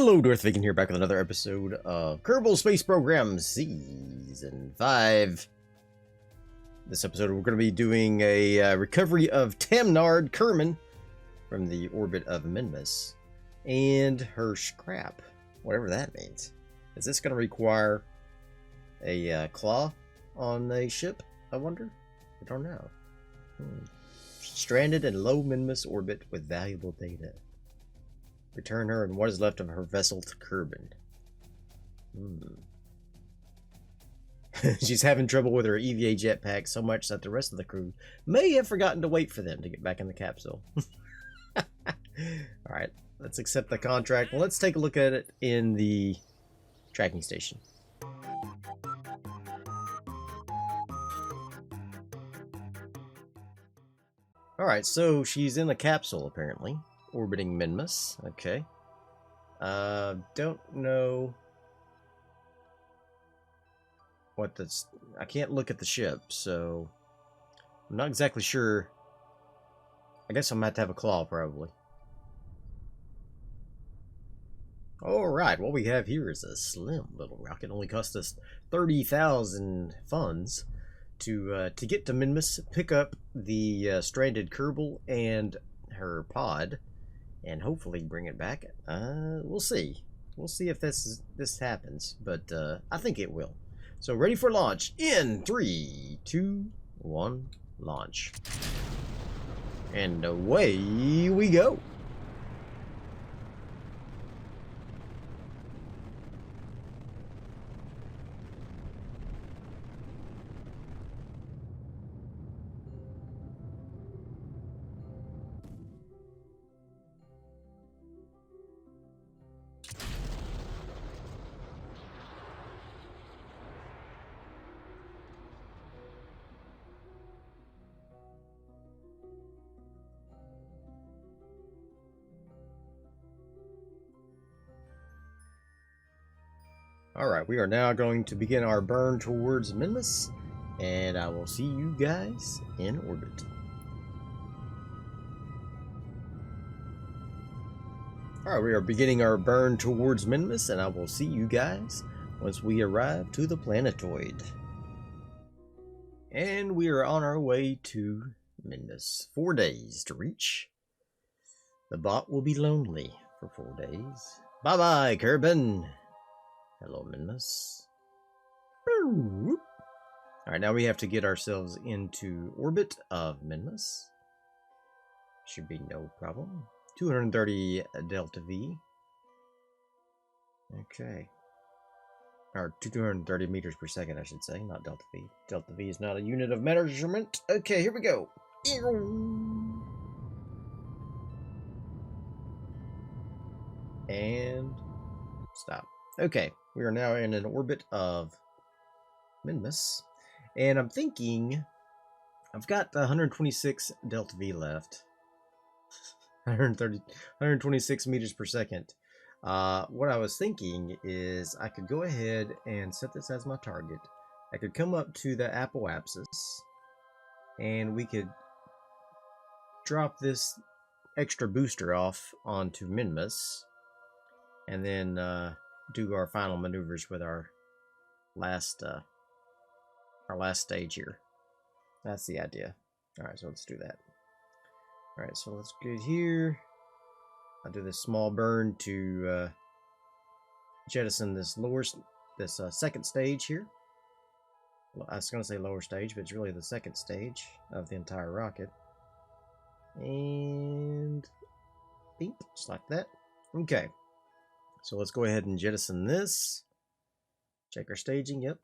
Hello, Darthvegan here, back with another episode of Kerbal Space Program Season 5. This episode, we're going to be doing a recovery of Tamnard Kerman from the orbit of Minmus and her scrap, whatever that means. Is this going to require a Klaw on a ship, I wonder? I don't know. Stranded in low Minmus orbit with valuable data. Return her and what is left of her vessel to Kerbal. She's having trouble with her EVA jetpack so much that the rest of the crew may have forgotten to wait for them to get back in the capsule. Alright, let's accept the contract. Well, let's take a look at it in the tracking station. Alright, so she's in the capsule apparently. Orbiting Minmus, okay. Don't know what that's... I can't look at the ship, so I'm not exactly sure. I guess I'm gonna have to have a Klaw, probably. Alright, what we have here is a slim little rocket. Only cost us 30,000 funds to get to Minmus, pick up the stranded Kerbal and her pod, and hopefully bring it back. We'll see. We'll see if this happens, but I think it will. So ready for launch in 3, 2, 1, launch. And away we go. Alright, we are now going to begin our burn towards Minmus, and I will see you guys in orbit. Alright, we are beginning our burn towards Minmus, and I will see you guys once we arrive to the planetoid. And we are on our way to Minmus. 4 days to reach. The bot will be lonely for 4 days. Bye-bye, Kerbal. Hello, Minmus. Alright, now we have to get ourselves into orbit of Minmus. Should be no problem. 230 delta V. Okay. Or 230 meters per second, I should say, not delta V. Delta V is not a unit of measurement. Okay, here we go. And stop. Okay, we are now in an orbit of Minmus, and I'm thinking I've got 126 delta V left. 126 meters per second. What I was thinking is I could go ahead and set this as my target. I could come up to the apoapsis, and we could drop this extra booster off onto Minmus, and then do our final maneuvers with our last stage here. That's the idea. Alright, so let's do that. Alright, so let's get here. I'll do this small burn to jettison this second stage here. Well, I was going to say lower stage, but it's really the second stage of the entire rocket. And beep, just like that. Okay. So let's go ahead and jettison this. Check our staging. Yep.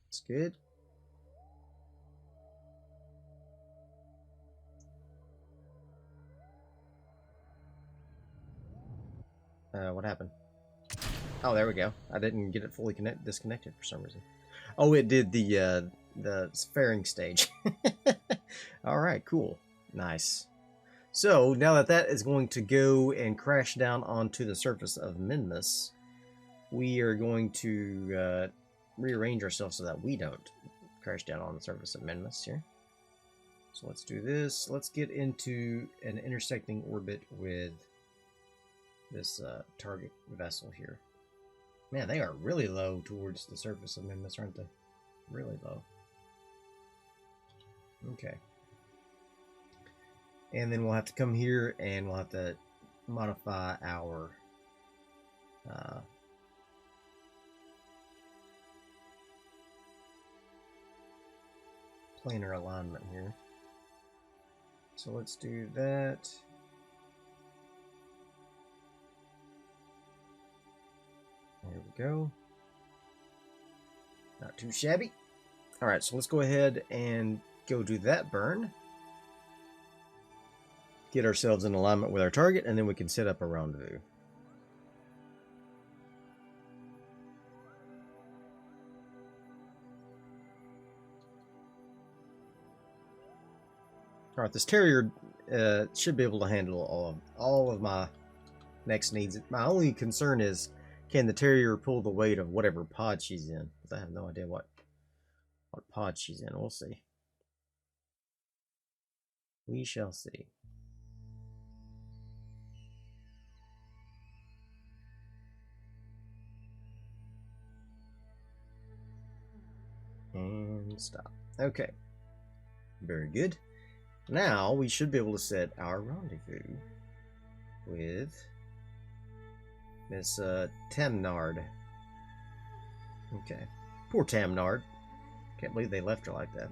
It's good. What happened? Oh, there we go. I didn't get it fully disconnected for some reason. Oh, it did the fairing stage. Alright, cool. Nice. So, now that that is going to go and crash down onto the surface of Minmus, we are going to rearrange ourselves so that we don't crash down on the surface of Minmus here. So let's do this. Let's get into an intersecting orbit with this target vessel here. Man, they are really low towards the surface of Minmus, aren't they? Really low. Okay. And then we'll have to come here and we'll have to modify our planar alignment here. So let's do that. There we go. Not too shabby. Alright, so let's go ahead and go do that burn. Get ourselves in alignment with our target, and then we can set up a rendezvous. Alright, this Terrier should be able to handle all of my next needs. My only concern is, can the Terrier pull the weight of whatever pod she's in? Because I have no idea what pod she's in. We'll see. We shall see. And stop. Okay. Very good. Now we should be able to set our rendezvous with Miss Tamnard. Okay. Poor Tamnard. Can't believe they left her like that.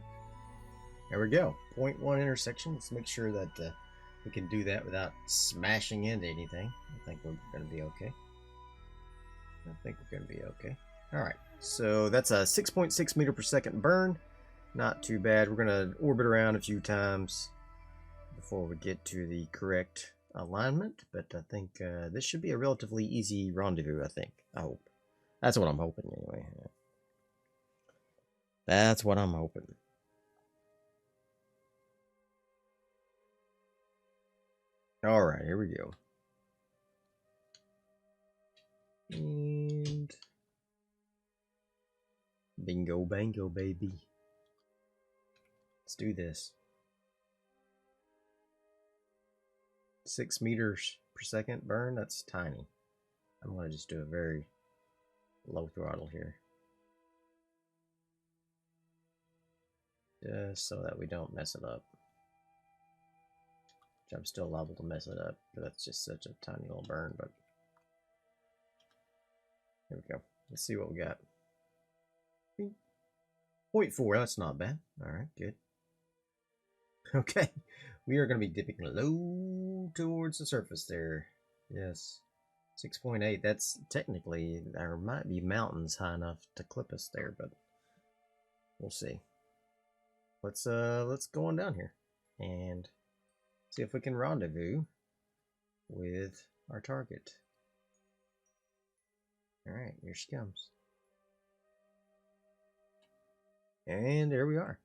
There we go. 0.1 intersection. Let's make sure that we can do that without smashing into anything. I think we're going to be okay. Alright. So that's a 6.6 meter per second burn. Not too bad. We're going to orbit around a few times before we get to the correct alignment. But I think this should be a relatively easy rendezvous, I think. I hope. That's what I'm hoping, anyway. That's what I'm hoping. Alright, here we go. And bingo bango, baby. Let's do this. 6 meters per second burn, that's tiny. I'm going to just do a very low throttle here. Just so that we don't mess it up. Which I'm still liable to mess it up, but that's just such a tiny little burn, but here we go. Let's see what we got. 0.4, that's not bad. Alright, good. Okay, we are going to be dipping low towards the surface there. Yes, 6.8. That's technically, there might be mountains high enough to clip us there, but we'll see. Let's go on down here and see if we can rendezvous with our target. All right, here she comes, and there we are.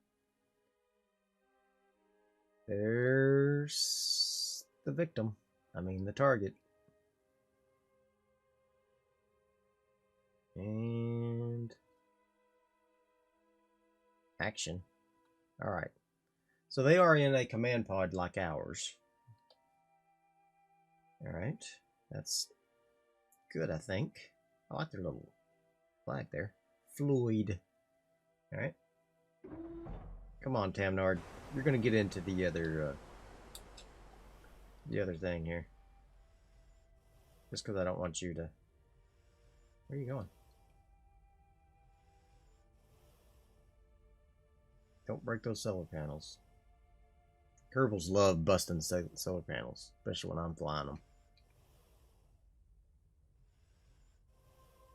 There's the victim. I mean, the target. And action. Alright. So they are in a command pod like ours. Alright. That's good, I think. I like their little flag there. Floyd. Alright. Come on, Tamnard. You're gonna get into the other thing here. Just because I don't want you to... Where are you going? Don't break those solar panels. Kerbals love busting solar panels, especially when I'm flying them.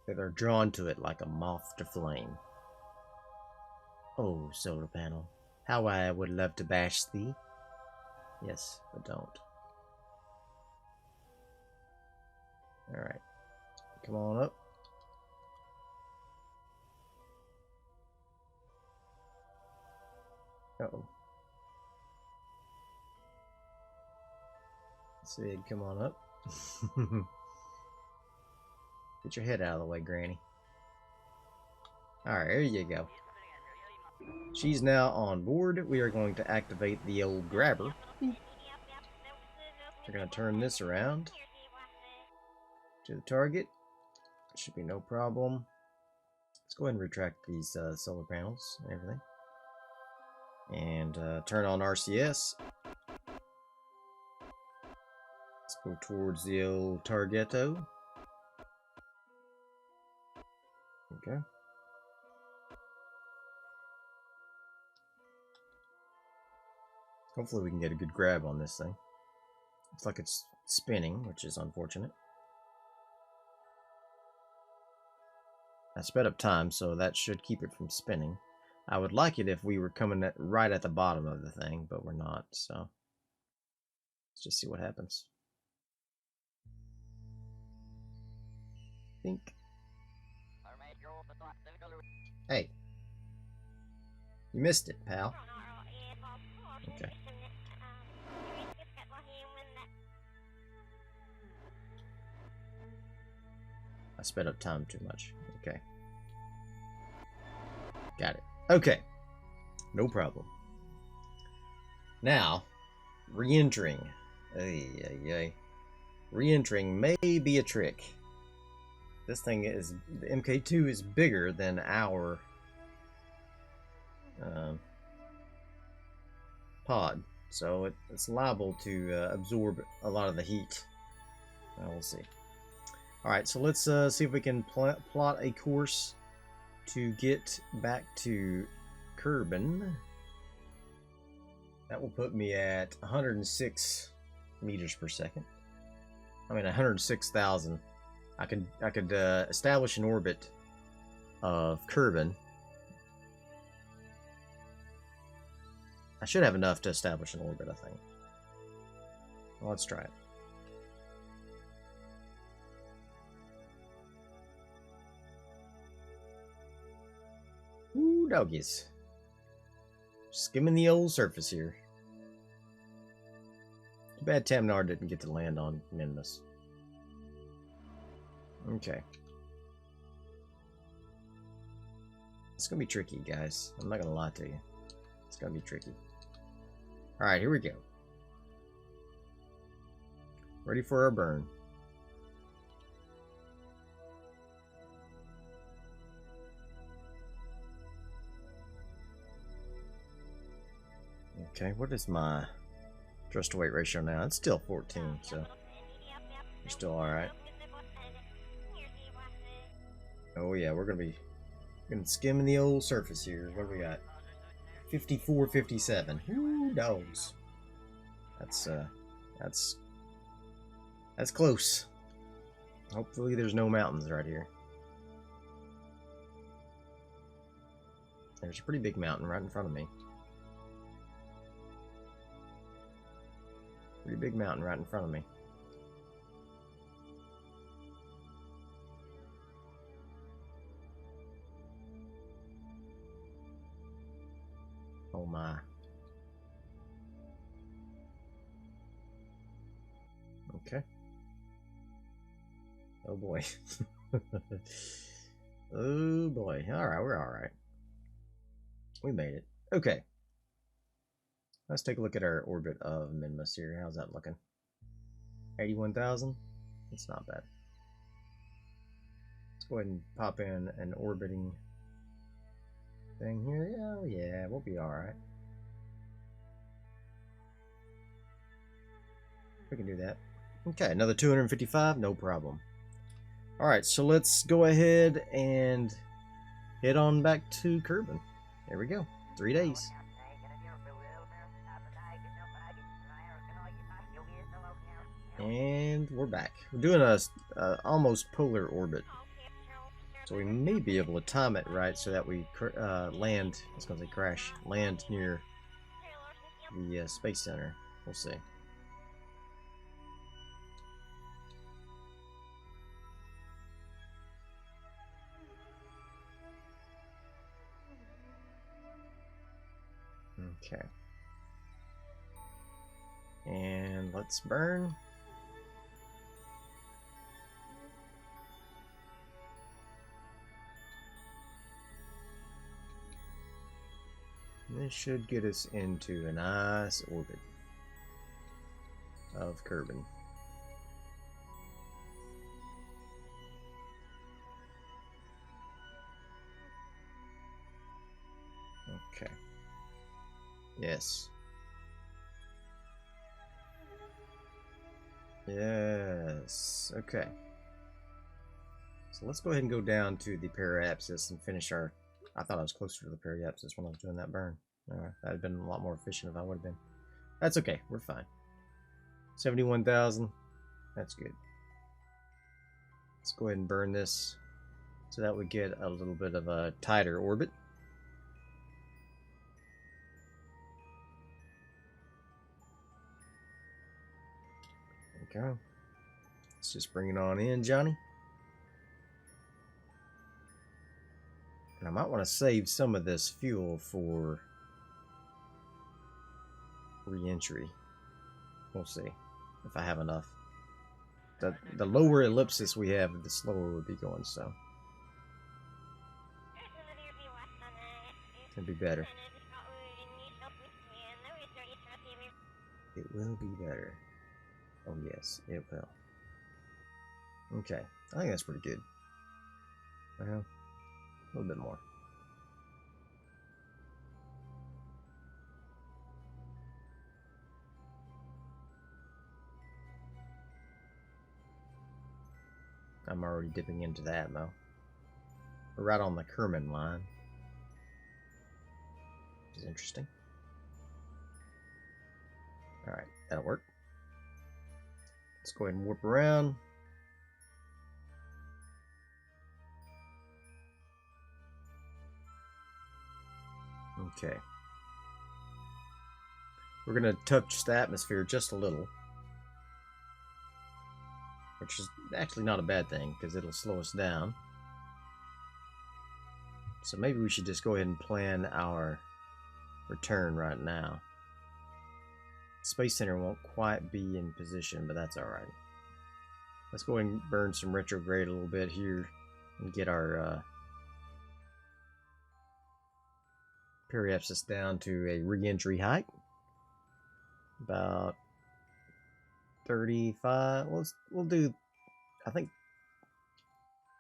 They're drawn to it like a moth to flame. Oh, solar panel. How I would love to bash thee. Yes, but don't. Alright. Come on up. Uh-oh. Sid, come on up. Get your head out of the way, Granny. Alright, there you go. She's now on board. We are going to activate the old grabber. We're going to turn this around. to the target. Should be no problem. Let's go ahead and retract these solar panels and everything. And turn on RCS. Let's go towards the old Targetto. Okay. Hopefully we can get a good grab on this thing. Looks like it's spinning, which is unfortunate. I sped up time, so that should keep it from spinning. I would like it if we were coming right at the bottom of the thing, but we're not, so let's just see what happens. Think. Hey. You missed it, pal. Okay. I sped up time too much. Okay. Got it. Okay. No problem. Now, re-entering. Re-entering may be a trick. This thing is, the MK2 is bigger than our pod, so it's liable to absorb a lot of the heat. We'll see. Alright, so let's see if we can plot a course to get back to Kerbin. That will put me at 106 meters per second. I mean 106,000. I could establish an orbit of Kerbin. I should have enough to establish an orbit, I think. Well, let's try it. Ooh, doggies. Skimming the old surface here. Too bad Tamnar didn't get to land on Minmus. Okay. It's gonna be tricky, guys. I'm not gonna lie to you. It's gonna be tricky. Alright, here we go. Ready for our burn. Okay, what is my thrust to weight ratio now? It's still 14, so we're still alright. Oh yeah, we're gonna skim the old surface here. What do we got? 54, 57. Ooh, dogs. That's close. Hopefully there's no mountains right here. There's a pretty big mountain right in front of me. Pretty big mountain right in front of me. Oh my. Okay. Oh boy. Oh boy. Alright, we're alright. We made it. Okay. Let's take a look at our orbit of Minmus here. How's that looking? 81,000? It's not bad. Let's go ahead and pop in an orbiting thing here. Oh yeah, we'll be alright. We can do that. Okay, another 255, no problem. Alright, so let's go ahead and head on back to Kerbin. There we go. 3 days. And we're back. We're doing a almost polar orbit. So we may be able to time it right so that we land, I was going to say crash, land near the Space Center. We'll see. Okay. And let's burn. This should get us into a nice orbit of Kerbin. Yes. Yes. Okay. So let's go ahead and go down to the periapsis and finish our... I thought I was closer to the periapsis when I was doing that burn. That'd have been a lot more efficient if I would have been. That's okay. We're fine. 71,000. That's good. Let's go ahead and burn this so that we get a little bit of a tighter orbit. There we go. Let's just bring it on in, Johnny. And I might want to save some of this fuel for re-entry. We'll see if I have enough. The lower ellipsis we have, the slower we'll be going, so it'll be better. It will be better. Oh yes, it will. Okay, I think that's pretty good. Well, a little bit more. I'm already dipping into that though. We're right on the Kerman line. Which is interesting. Alright, that'll work. Let's go ahead and warp around. Okay. We're going to touch the atmosphere just a little. Which is actually not a bad thing, because it'll slow us down. So maybe we should just go ahead and plan our return right now. Space Center won't quite be in position, but that's alright. Let's go ahead and burn some retrograde a little bit here and get our periapsis down to a re-entry height. About 35. We'll do, I think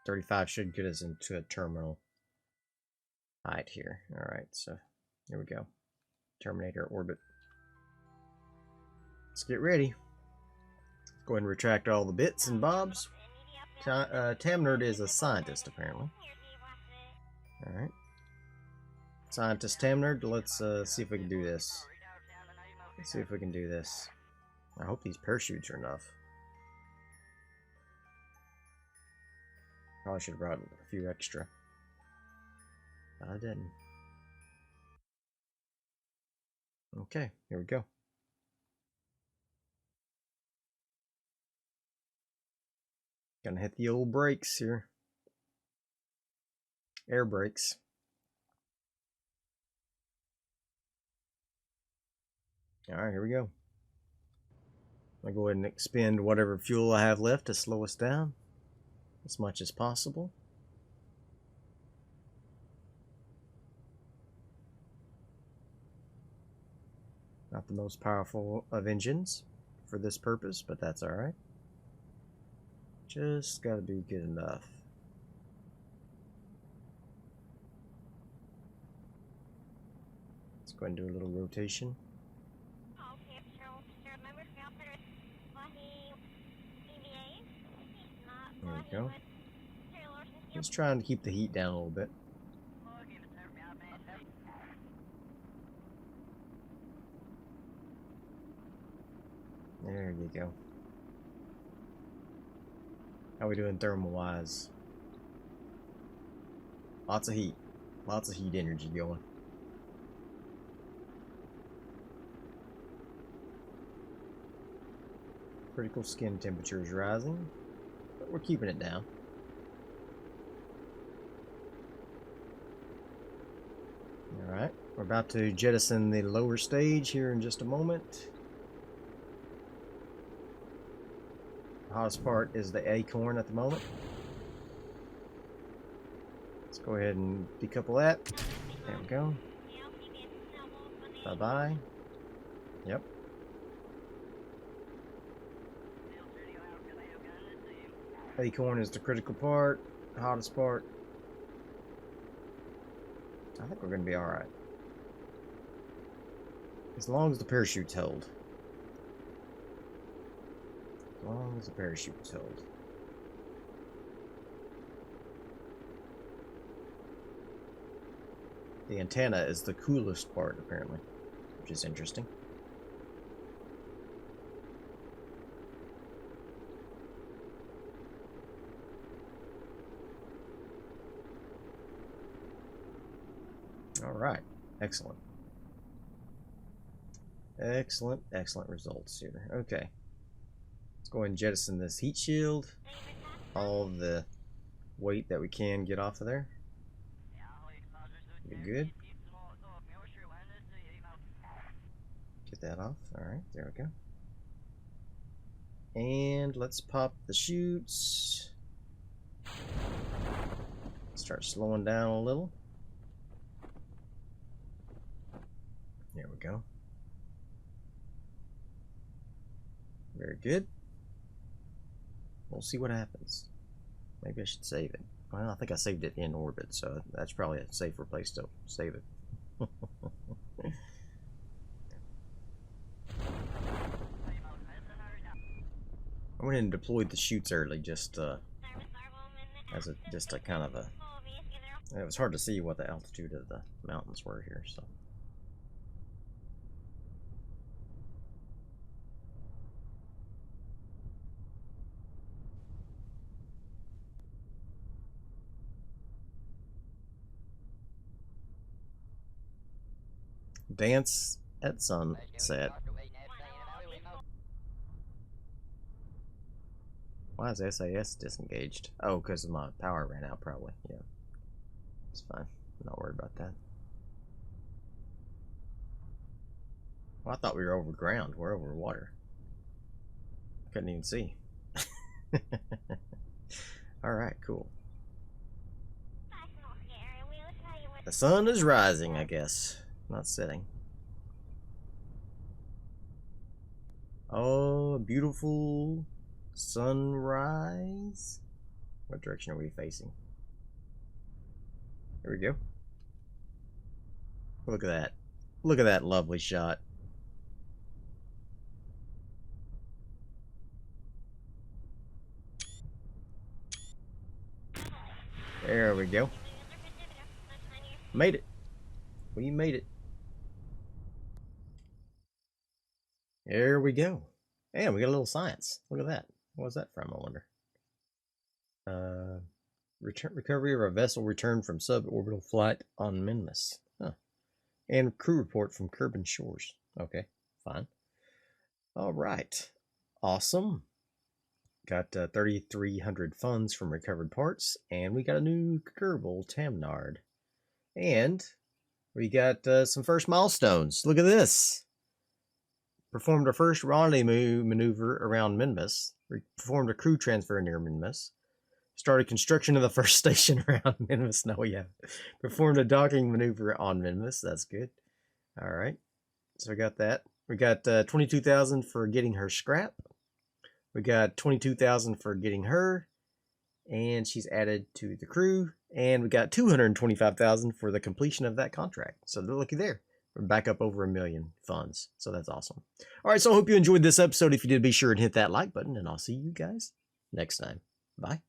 35 should get us into a terminal height here. Alright, so here we go. Terminator orbit. Let's get ready. Go ahead and retract all the bits and bobs. Tamnerd is a scientist, apparently. Alright. Scientist Tamnerd, let's see if we can do this. Let's see if we can do this. I hope these parachutes are enough. Probably should have brought a few extra. But I didn't. Okay, here we go. Gonna hit the old brakes here. Air brakes. Alright, here we go. I'll go ahead and expend whatever fuel I have left to slow us down as much as possible. Not the most powerful of engines for this purpose, but that's alright. Just gotta be good enough. Let's go ahead and do a little rotation. There we go. Just trying to keep the heat down a little bit. There you go. How we doing thermal-wise? Lots of heat. Lots of heat energy going. Critical skin temperature is rising, but we're keeping it down. Alright, we're about to jettison the lower stage here in just a moment. The hottest part is the acorn at the moment. Let's go ahead and decouple that. There we go. Bye-bye. Yep. Acorn is the critical part, the hottest part. I think we're going to be alright. As long as the parachute's held. As long as the parachute's held. The antenna is the coolest part, apparently, which is interesting. All right, excellent. Excellent results here. Okay, let's go ahead and jettison this heat shield. All the weight that we can get off of there. You're good. Get that off. All right, there we go. And let's pop the chutes. Start slowing down a little. There we go. Very good. We'll see what happens. Maybe I should save it. Well, I think I saved it in orbit, so that's probably a safer place to save it. I went in and deployed the chutes early, just as a kind of a. It was hard to see what the altitude of the mountains were here, so. Dance at sunset. Why is SAS disengaged? Oh, because my power ran out, probably. Yeah. It's fine. I'm not worried about that. Well, I thought we were over ground. We're over water. Couldn't even see. Alright, cool. The sun is rising, I guess. Not setting. Oh, beautiful sunrise. What direction are we facing? There we go. Look at that. Look at that lovely shot. There we go. Made it. We made it. There we go. And we got a little science. Look at that. What was that from, I wonder? Recovery of a vessel returned from suborbital flight on Minmus. Huh. And crew report from Kerbal shores. Okay, fine. All right. Awesome. Got 3,300 funds from recovered parts, and we got a new Kerbal Tamnard. And we got some first milestones. Look at this. Performed our first rendezvous maneuver around Minmus. Performed a crew transfer near Minmus. Started construction of the first station around Minmus. No, we haven't. Performed a docking maneuver on Minmus. That's good. All right. So we got that. We got 22,000 for getting her scrap. We got 22,000 for getting her. And she's added to the crew. And we got 225,000 for the completion of that contract. So looky there. We're back up over 1 million funds. So that's awesome. All right, so I hope you enjoyed this episode. If you did, be sure and hit that like button. And I'll see you guys next time. Bye.